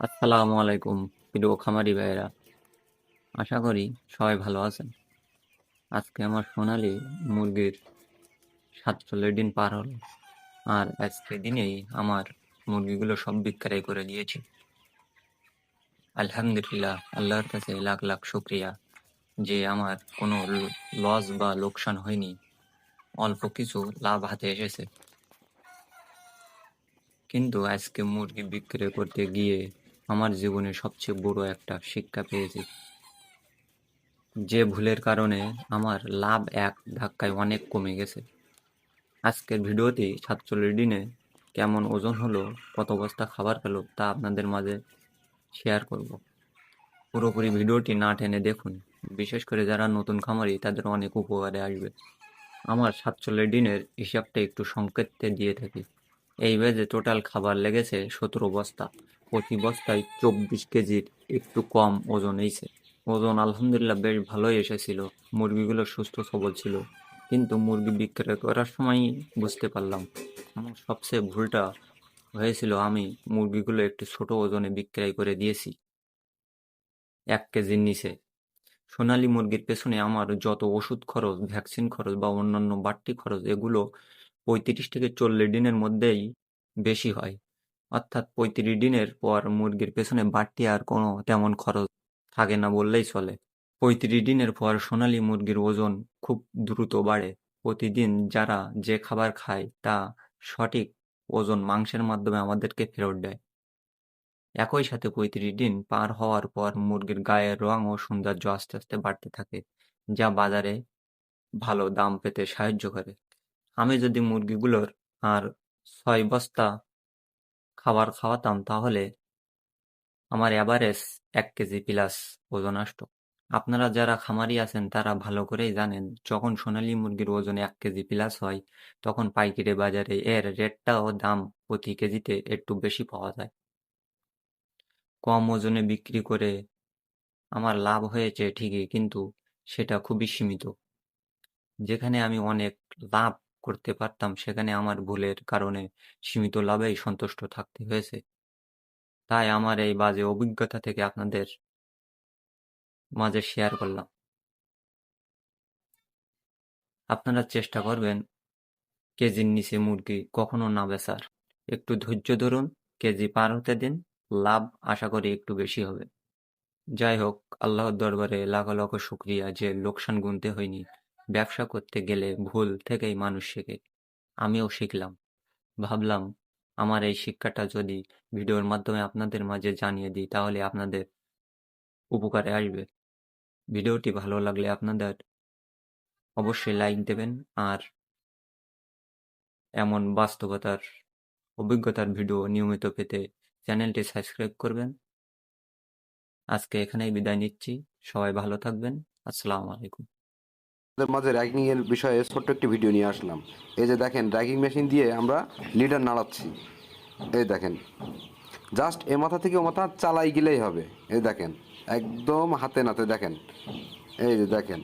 আসসালামু আলাইকুম প্রিয় খামারি ভাইয়েরা, আশা করি সবাই ভালো আছেন। আজকে আমার সোনালী মুরগির 47 দিন পার হলো, আর আজকে দিনেই আমার মুরগিগুলো সব বিক্রয় করে দিয়েছি। আলহামদুলিল্লাহ, আল্লাহর কাছে লাখ লাখ শুক্রিয়া যে আমার কোনো লস বা লোকসান হয়নি, অল্প কিছু লাভ হাতে এসেছে। কিন্তু আজকে মুরগি বিক্রয় করতে গিয়ে আমার জীবনে সবচেয়ে বড় একটা শিক্ষা পেয়েছি, যে ভুলের কারণে আমার লাভ এক ধাক্কায় অনেক কমে গেছে। আজকের ভিডিওতে 47 দিনে কেমন ওজন হলো, কত বস্তা খাবার খেলো তা আপনাদের মাঝে শেয়ার করব। পুরোপুরি ভিডিওটি না টেনে দেখুন, বিশেষ করে যারা নতুন খামারি তাদের অনেক উপকারে আসবে। আমার 47 দিনের হিসাবটা একটু সংক্ষেপে দিয়ে থাকি। এই ব্যাচে টোটাল খাবার লেগেছে 17 বস্তা, প্রতি বস্তায় 24 কেজির একটু কম ওজন হয়েছে। ওজন আলহামদুলিল্লাহ বেশ ভালোই এসেছিল, মুরগিগুলো সুস্থ সবল ছিল। কিন্তু মুরগি বিক্রয় করার সময়ই বুঝতে পারলাম আমার সবচেয়ে ভুলটা হয়েছিল, আমি মুরগিগুলো একটু ছোট ওজনে বিক্রয় করে দিয়েছি, 1 কেজির নিচে। সোনালী মুরগির পেছনে আমার যত ওষুধ খরচ, ভ্যাকসিন খরচ বা অন্যান্য বাড়তি খরচ, এগুলো 35 থেকে 40 দিনের মধ্যেই বেশি হয়। অর্থাৎ 35 দিনের পর মুরগির পেছনে বাড়তি আর কোনো তেমন খরচ থাকে না বললেই চলে। 35 দিনের পর সোনালী মুরগির ওজন খুব দ্রুত বাড়ে। প্রতিদিন যারা যে খাবার খায় তা সঠিক ওজন মাংসের মাধ্যমে আমাদেরকে ফেরত দেয়। একই সাথে 35 দিন পার হওয়ার পর মুরগির গায়ের রং ও সৌন্দর্য আস্তে আস্তে বাড়তে থাকে, যা বাজারে ভালো দাম পেতে সাহায্য করে। আমি যদি মুরগিগুলোর আর 6 বস্তা খাবার খাওয়াতাম তাহলে আমার অ্যাভারেজ 1 কেজি প্লাস ওজন আসতো। আপনারা যারা খামারি আছেন তারা ভালো করেই জানেন, যখন সোনালী মুরগির ওজন 1 কেজি প্লাস হয় তখন পাইকারি বাজারে এর রেটটা ও দাম প্রতি কেজিতে একটু বেশি পাওয়া যায়। কম ওজনে বিক্রি করে আমার লাভ হয়েছে ঠিকই, কিন্তু সেটা খুবই সীমিত। যেখানে আমি অনেক লাভ করতে পারতাম সেখানে আমার ভুলের কারণে সীমিত লাভেই সন্তুষ্ট থাকতে হয়েছে। তাই আমার এই বাজে অভিজ্ঞতা থেকে আপনাদের মাঝে শেয়ার করলাম। আপনারা চেষ্টা করবেন কেজির নিচে মুরগি কখনো না বেচার। একটু ধৈর্য ধরুন, কেজি পার হতে দিন, লাভ আশা করি একটু বেশি হবে। যাই হোক, আল্লাহর দরবারে লাখ লাখ শুকরিয়া যে লোকসান গুনতে হয়নি। ব্যবসা করতে গেলে ভুল থেকেই মানুষ শেখে। আমিও শিখলাম। ভাবলাম আমার এই শিক্ষাটা যদি ভিডিওর মাধ্যমে আপনাদের মাঝে জানিয়ে দিই তাহলে আপনাদের উপকারে আসবে। ভিডিওটি ভালো লাগলে আপনাদের অবশ্যই লাইক দেবেন, আর এমন বাস্তবতার অভিজ্ঞতার ভিডিও নিয়মিত পেতে চ্যানেলটি সাবস্ক্রাইব করবেন। আজকে এখানেই বিদায় নিচ্ছি। সবাই ভালো থাকবেন। আসসালামু আলাইকুম। আপনাদের মাঝে র্যাগিং এর বিষয়ে ছোট্ট একটি ভিডিও নিয়ে আসলাম। এই যে দেখেন, র্যাগিং মেশিন দিয়ে আমরা লিডার নাড়াচ্ছি। এই দেখেন, জাস্ট এ মাথা থেকে ও মাথা চালাই গেলেই হবে। এই দেখেন, একদম হাতে নাতে দেখেন। এই যে দেখেন,